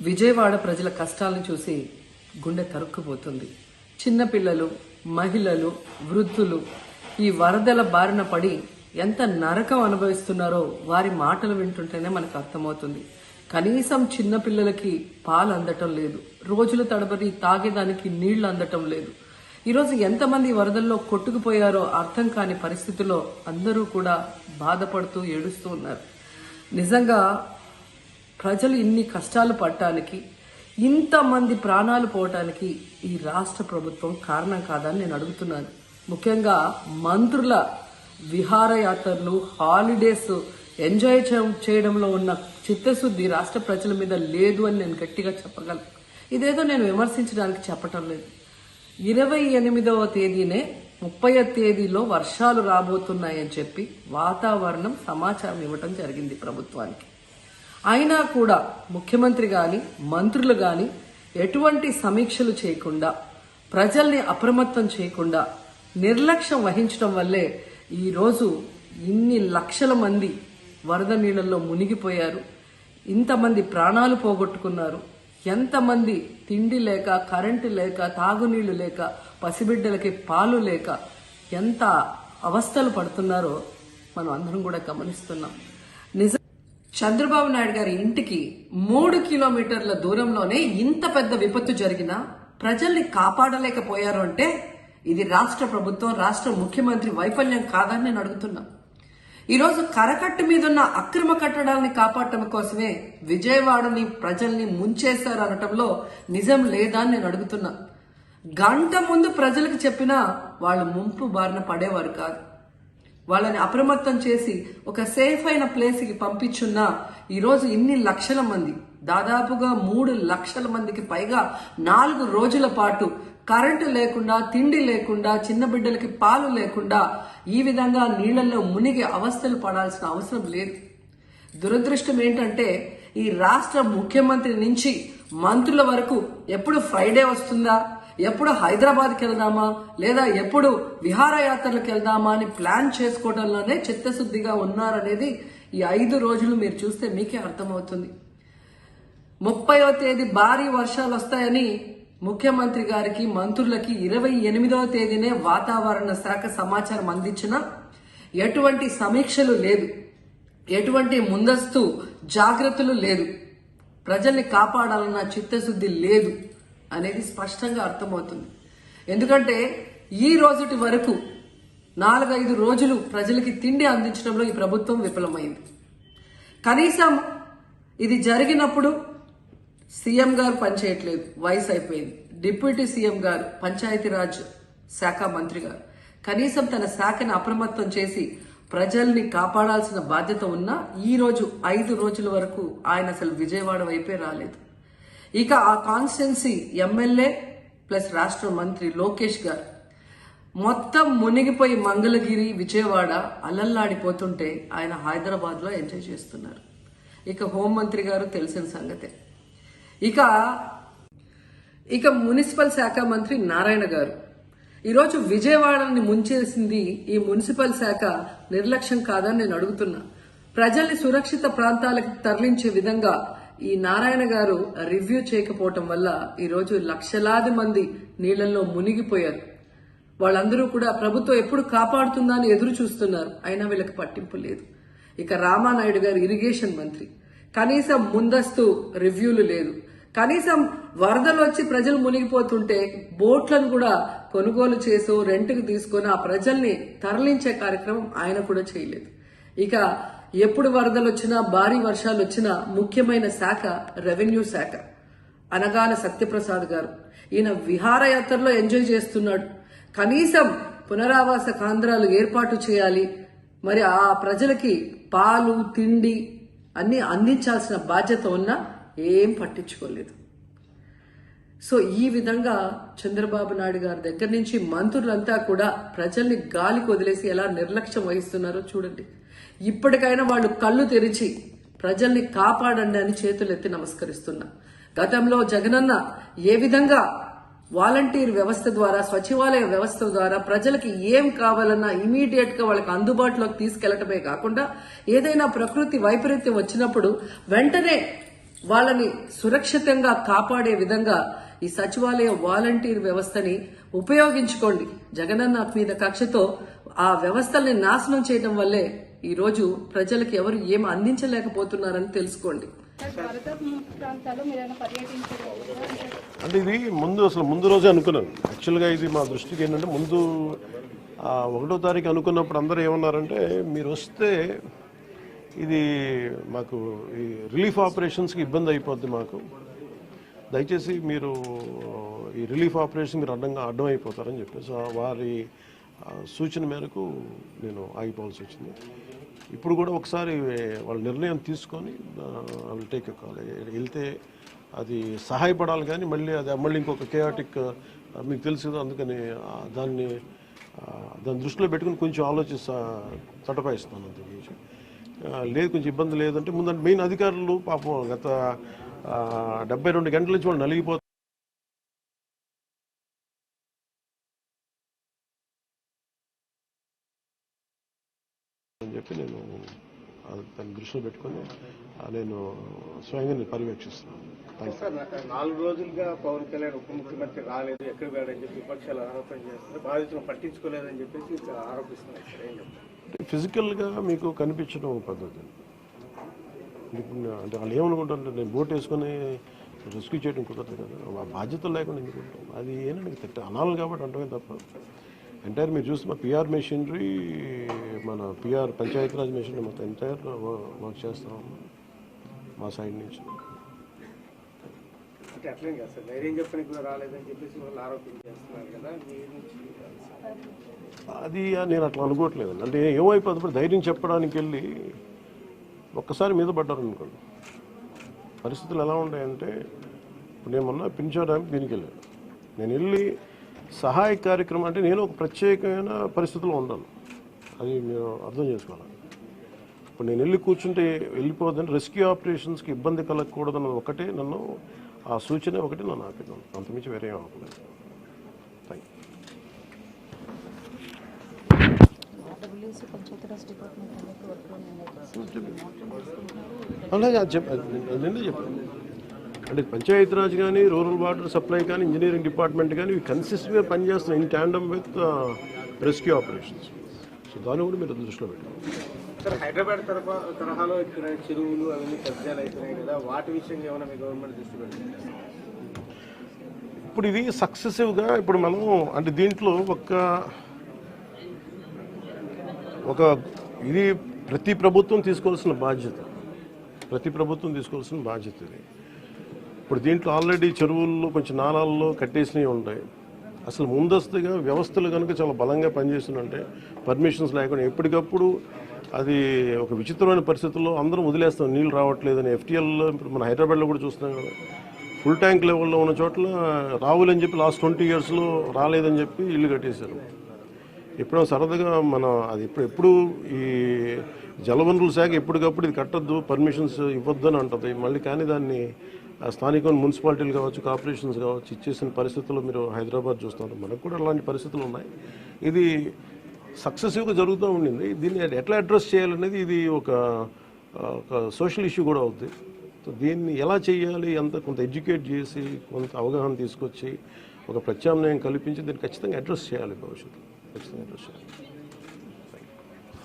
విజయవాడ ప్రజల కష్టాలను చూసి గుండె తరుక్కుపోతుంది. చిన్నపిల్లలు, మహిళలు, వృద్ధులు ఈ వరదల బారిన పడి ఎంత నరకం అనుభవిస్తున్నారో వారి మాటలు వింటుంటేనే మనకు అర్థమవుతుంది. కనీసం చిన్నపిల్లలకి పాలు అందటం లేదు, రోజుల తడబడి తాగేదానికి నీళ్లు అందటం లేదు. ఈరోజు ఎంతమంది వరదల్లో కొట్టుకుపోయారో అర్థం కాని పరిస్థితుల్లో అందరూ కూడా బాధపడుతూ ఏడుస్తూ ఉన్నారు. నిజంగా ప్రజలు ఇన్ని కష్టాలు పడటానికి, ఇంతమంది ప్రాణాలు పోవటానికి ఈ రాష్ట్ర ప్రభుత్వం కారణం కాదని నేను అడుగుతున్నాను. ముఖ్యంగా మంత్రుల విహారయాత్రలు, హాలిడేస్ ఎంజాయ్ చేయడంలో ఉన్న చిత్తశుద్ధి రాష్ట్ర ప్రజల మీద లేదు అని నేను గట్టిగా చెప్పగలను. ఇదేదో నేను విమర్శించడానికి చెప్పటం లేదు. 28వ తేదీనే 30వ తేదీలో వర్షాలు రాబోతున్నాయని చెప్పి వాతావరణం సమాచారం ఇవ్వటం జరిగింది ప్రభుత్వానికి. అయినా కూడా ముఖ్యమంత్రి గాని, మంత్రులు గాని ఎటువంటి సమీక్షలు చేయకుండా, ప్రజల్ని అప్రమత్తం చేయకుండా నిర్లక్ష్యం వహించడం వల్లే ఈరోజు ఇన్ని లక్షల మంది వరద నీళ్ళల్లో మునిగిపోయారు. ఇంతమంది ప్రాణాలు పోగొట్టుకున్నారు. ఎంతమంది తిండి లేక, కరెంటు లేక, తాగునీళ్లు లేక, పసిబిడ్డలకి పాలు లేక ఎంత అవస్థలు పడుతున్నారో మనం అందరం కూడా గమనిస్తున్నాం. చంద్రబాబు నాయుడు గారి ఇంటికి 3 కిలోమీటర్ల దూరంలోనే ఇంత పెద్ద విపత్తు జరిగినా ప్రజల్ని కాపాడలేకపోయారు అంటే ఇది రాష్ట్ర ప్రభుత్వం, రాష్ట్ర ముఖ్యమంత్రి వైఫల్యం కాదని నేను అడుగుతున్నా. ఈరోజు కరకట్టు మీదున్న అక్రమ కట్టడాలని కాపాడటం కోసమే విజయవాడని ప్రజల్ని ముంచేశారు అనటంలో నిజం లేదా అని నేను అడుగుతున్నా. గంట ముందు ప్రజలకు చెప్పినా వాళ్ళు ముంపు బారిన పడేవారు కాదు. వాళ్ళని అప్రమత్తం చేసి ఒక సేఫ్ అయిన ప్లేస్ కి పంపించున్నా ఈరోజు ఇన్ని లక్షల మంది, దాదాపుగా 3 లక్షల మందికి పైగా 4 రోజుల పాటు కరెంటు లేకుండా, తిండి లేకుండా, చిన్న బిడ్డలకి పాలు లేకుండా ఈ విధంగా నీళ్లలో మునిగి అవస్థలు పడాల్సిన అవసరం లేదు. దురదృష్టం ఏంటంటే ఈ రాష్ట్ర ముఖ్యమంత్రి నుంచి మంత్రుల వరకు ఎప్పుడు ఫ్రైడే వస్తుందా, ఎప్పుడు హైదరాబాద్కి వెళ్దామా, లేదా ఎప్పుడు విహారయాత్రలకు వెళ్దామా అని ప్లాన్ చేసుకోవడంలోనే చిత్తశుద్ధిగా ఉన్నారనేది ఈ 5 రోజులు మీరు చూస్తే మీకే అర్థమవుతుంది. 30వ తేదీ భారీ వర్షాలు వస్తాయని ముఖ్యమంత్రి గారికి, మంత్రులకి 28వ తేదీనే వాతావరణ శాఖ సమాచారం అందించినా ఎటువంటి సమీక్షలు లేదు, ఎటువంటి ముందస్తు జాగ్రత్తలు లేదు, ప్రజల్ని కాపాడాలన్న చిత్తశుద్ధి లేదు అనేది స్పష్టంగా అర్థమవుతుంది. ఎందుకంటే ఈ రోజుటి వరకు 4-5 రోజులు ప్రజలకి తిండి అందించడంలో ఈ ప్రభుత్వం విఫలమైంది. కనీసం ఇది జరిగినప్పుడు సీఎం గారు పనిచేయట్లేదు, వయసు అయిపోయింది. డిప్యూటీ సీఎం గారు, పంచాయతీరాజ్ శాఖ మంత్రి గారు కనీసం తన శాఖను అప్రమత్తం చేసి ప్రజల్ని కాపాడాల్సిన బాధ్యత ఉన్నా ఈ రోజు 5 రోజుల వరకు ఆయన అసలు విజయవాడ వైపే రాలేదు. ఇక ఆ కాన్స్టిట్యున్సీ ఎమ్మెల్యే ప్లస్ రాష్ట్ర మంత్రి లోకేష్ గారు మొత్తం మునిగిపోయి మంగళగిరి, విజయవాడ అలల్లాడిపోతుంటే ఆయన హైదరాబాద్ లో ఎంజాయ్ చేస్తున్నారు. ఇక హోంమంత్రి గారు తెలిసిన సంగతే. ఇక మున్సిపల్ శాఖ మంత్రి నారాయణ గారు ఈరోజు విజయవాడని ముంచేసింది ఈ మున్సిపల్ శాఖ నిర్లక్ష్యం కాదని నేను అడుగుతున్నా. ప్రజల్ని సురక్షిత ప్రాంతాలకు తరలించే విధంగా ఈ నారాయణ గారు రివ్యూ చేయకపోవటం వల్ల ఈరోజు లక్షలాది మంది నీళ్లలో మునిగిపోయారు. వాళ్ళందరూ కూడా ప్రభుత్వం ఎప్పుడు కాపాడుతుందా అని ఎదురు చూస్తున్నారు. అయినా వీళ్ళకి పట్టింపు లేదు. ఇక రామానాయుడు గారు ఇరిగేషన్ మంత్రి, కనీసం ముందస్తు రివ్యూలు లేదు. కనీసం వరదలు వచ్చి ప్రజలు మునిగిపోతుంటే బోట్లను కూడా కొనుగోలు చేసో రెంట్కి తీసుకొని ఆ ప్రజల్ని తరలించే కార్యక్రమం ఆయన కూడా చేయలేదు. ఇక ఎప్పుడు వరదలు వచ్చినా, భారీ వర్షాలు వచ్చినా ముఖ్యమైన శాఖ రెవెన్యూ శాఖ. అనగాన సత్యప్రసాద్ గారు ఈయన విహారయాత్రలో ఎంజాయ్ చేస్తున్నాడు. కనీసం పునరావాస కేంద్రాలు ఏర్పాటు చేయాలి, మరి ఆ ప్రజలకి పాలు, తిండి అన్ని అందించాల్సిన బాధ్యత ఉన్నా ఏం పట్టించుకోలేదు. సో ఈ విధంగా చంద్రబాబు నాయుడు గారి దగ్గర నుంచి మంత్రులంతా కూడా ప్రజల్ని గాలికి వదిలేసి ఎలా నిర్లక్ష్యం వహిస్తున్నారో చూడండి. ఇప్పటికైనా వాళ్ళు కళ్ళు తెరిచి ప్రజల్ని కాపాడండి అని చేతులెత్తి నమస్కరిస్తున్నా. గతంలో జగనన్న ఏ విధంగా వాలంటీర్ వ్యవస్థ ద్వారా, సచివాలయ వ్యవస్థ ద్వారా ప్రజలకి ఏం కావాలన్నా ఇమీడియట్ గా వాళ్ళకి అందుబాటులోకి తీసుకెళ్లటమే కాకుండా ఏదైనా ప్రకృతి వైపరీత్యం వచ్చినప్పుడు వెంటనే వాళ్ళని సురక్షితంగా కాపాడే విధంగా ఈ సచివాలయ వాలంటీర్ వ్యవస్థని ఉపయోగించుకోండి. జగనన్న మీద కక్షతో ఆ వ్యవస్థల్ని నాశనం చేయడం వల్లే ఈ రోజు ప్రజలకు ఎవరు ఏం అందించలేకపోతున్నారని తెలుసుకోండి. అంటే ఇది ముందు రోజే అనుకున్నాను. యాక్చువల్గా ఇది మా దృష్టికి ఏంటంటే ముందు 1వ తారీఖు అనుకున్నప్పుడు అందరూ ఏమన్నారంటే మీరు వస్తే ఇది మాకు ఈ రిలీఫ్ ఆపరేషన్స్కి ఇబ్బంది అయిపోద్ది, మాకు దయచేసి మీరు ఈ రిలీఫ్ ఆపరేషన్ మీరు అడ్డం అయిపోతారని చెప్పేసి వారి సూచన మేరకు నేను ఆగిపోవాల్సి వచ్చింది. ఇప్పుడు కూడా ఒకసారి వాళ్ళ నిర్ణయం తీసుకొని వాళ్ళు టేక్ కాల్ వెళ్తే అది సహాయపడాలి, కానీ మళ్ళీ ఇంకొక కేయాటిక్ మీకు తెలుసు కదా, అందుకని దాన్ని దృష్టిలో పెట్టుకుని కొంచెం తటపాయిస్తున్నాను. అంత లేదు, కొంచెం ఇబ్బంది లేదంటే ముందంటే మెయిన్ అధికారులు పాపం గత 72 గంటల నుంచి వాళ్ళు నలిగిపోతారు అని చెప్పి నేను దాన్ని దృష్టిలో పెట్టుకుని నేను స్వయంగా పర్యవేక్షిస్తున్నాను. 4 రోజులుగా పవన్ కళ్యాణ్ ఉప ముఖ్యమంత్రి రాలేదు, ఎక్కడ వెళ్ళని చెప్పి విపక్షాలు ఆరోపణ చేస్తున్నారు, బాధితులను పట్టించుకోలేదని చెప్పేసి ఆరోపిస్తున్నారు. ఏం చెప్తారు? ఫిజికల్గా మీకు కనిపించడం పద్ధతి అంటే వాళ్ళు ఏమనుకుంటారంటే నేను బోట్ వేసుకొని రెస్క్యూ చేయడం కుదరదు కదా, బాధ్యతలు లేకుండా ఎందుకుంటాం, అది ఏంటంటే అనాలి కాబట్టి అంటమే తప్ప ఎంటైర్ మీరు చూస్తే మా పిఆర్ మెషినరీ, మన పిఆర్ పంచాయతీరాజ్ మెషినరీ మొత్తం ఎంటైర్ వర్క్ చేస్తాం మా సైడ్ నుంచి. అంటే అట్లేం కాదు సార్, ధైర్యం చెప్పని కూడా రాలేదని చెప్పేసి వాళ్ళు ఆరోపణ చేస్తున్నారు కదా, అది నేను అట్లా అనుకోవట్లేదండి. అంటే ఏమైపోతుంది, ధైర్యం చెప్పడానికి వెళ్ళి ఒక్కసారి మీద పడ్డారు అనుకోండి, పరిస్థితులు ఎలా ఉంటాయంటే ఇప్పుడు నేను మొన్న పింఛా డ్యామ్కి దీనికి వెళ్ళాను. నేను వెళ్ళి సహాయ కార్యక్రమం అంటే నేను ఒక ప్రత్యేకమైన పరిస్థితిలో ఉన్నాను, అది మీరు అర్థం చేసుకోవాలి. ఇప్పుడు నేను వెళ్ళి కూర్చుంటే వెళ్ళిపోదని రెస్క్యూ ఆపరేషన్స్కి ఇబ్బంది కలగకూడదన్నది ఒకటే నన్ను, ఆ సూచన ఒకటి నన్ను ఆపినాను, అంతమించి వేరే ఆపలేదు. Thank you. అలాగే నిన్నే చెప్పాను అంటే పంచాయతీరాజ్ కానీ, రూరల్ వాటర్ సప్లై కానీ, ఇంజనీరింగ్ డిపార్ట్మెంట్ కానీ ఇవి కన్సిస్టెంట్గా పనిచేస్తున్నాయి in tandem with rescue operations. So దాన్ని కూడా మీరు దృష్టిలో పెట్టారు. సార్, హైదరాబాద్ తరహాలో ఇక్కడ చెరువులు అవన్నీ కబ్జాలు అవుతున్నాయి కదా, వాటి విషయంగా ఏమైనా మీ గవర్నమెంట్ దృష్టి పెడుతుంది? ఇప్పుడు ఇది సక్సెసివ్గా ఇప్పుడు మనం అంటే దీంట్లో ఒక ఇది ప్రతి ప్రభుత్వం తీసుకోవాల్సిన బాధ్యత ఇది. ఇప్పుడు దీంట్లో ఆల్రెడీ చెరువుల్లో కొంచెం నాలాల్లో కట్టేసినవి ఉంటాయి. అసలు ముందస్తుగా వ్యవస్థలు కనుక చాలా బలంగా పనిచేస్తుందంటే పర్మిషన్స్ లేకుండా ఎప్పటికప్పుడు అది ఒక విచిత్రమైన పరిస్థితుల్లో అందరం వదిలేస్తాం, నీళ్ళు రావట్లేదని. ఎఫ్టీఎల్లో ఇప్పుడు మన హైదరాబాద్లో కూడా చూస్తున్నాం కదా, ఫుల్ ట్యాంక్ లెవెల్లో ఉన్న చోట్ల రావులని చెప్పి లాస్ట్ 20 yearsలో రాలేదని చెప్పి ఇల్లు కట్టేశారు. ఎప్పుడో సరదాగా అది ఎప్పుడు ఈ జలవనరుల శాఖ ఎప్పటికప్పుడు ఇది కట్టద్దు, పర్మిషన్స్ ఇవ్వద్దని అంటుంది మళ్ళీ, కానీ దాన్ని స్థానిక మున్సిపాలిటీలు కావచ్చు, కార్పొరేషన్స్ కావచ్చు ఇచ్చేసిన పరిస్థితుల్లో మీరు హైదరాబాద్ చూస్తున్నారు. మనకు కూడా అలాంటి పరిస్థితులు ఉన్నాయి. ఇది సక్సెసివ్గా జరుగుతూ ఉండింది. దీన్ని ఎట్లా అడ్రస్ చేయాలనేది ఇది ఒక సోషల్ ఇష్యూ కూడా అవుతుంది. సో దీన్ని ఎలా చేయాలి, కొంత ఎడ్యుకేట్ చేసి, కొంత అవగాహన తీసుకొచ్చి, ఒక ప్రత్యామ్నాయం కల్పించి దీన్ని ఖచ్చితంగా అడ్రస్ చేయాలి, భవిష్యత్తులో ఖచ్చితంగా అడ్రస్ చేయాలి.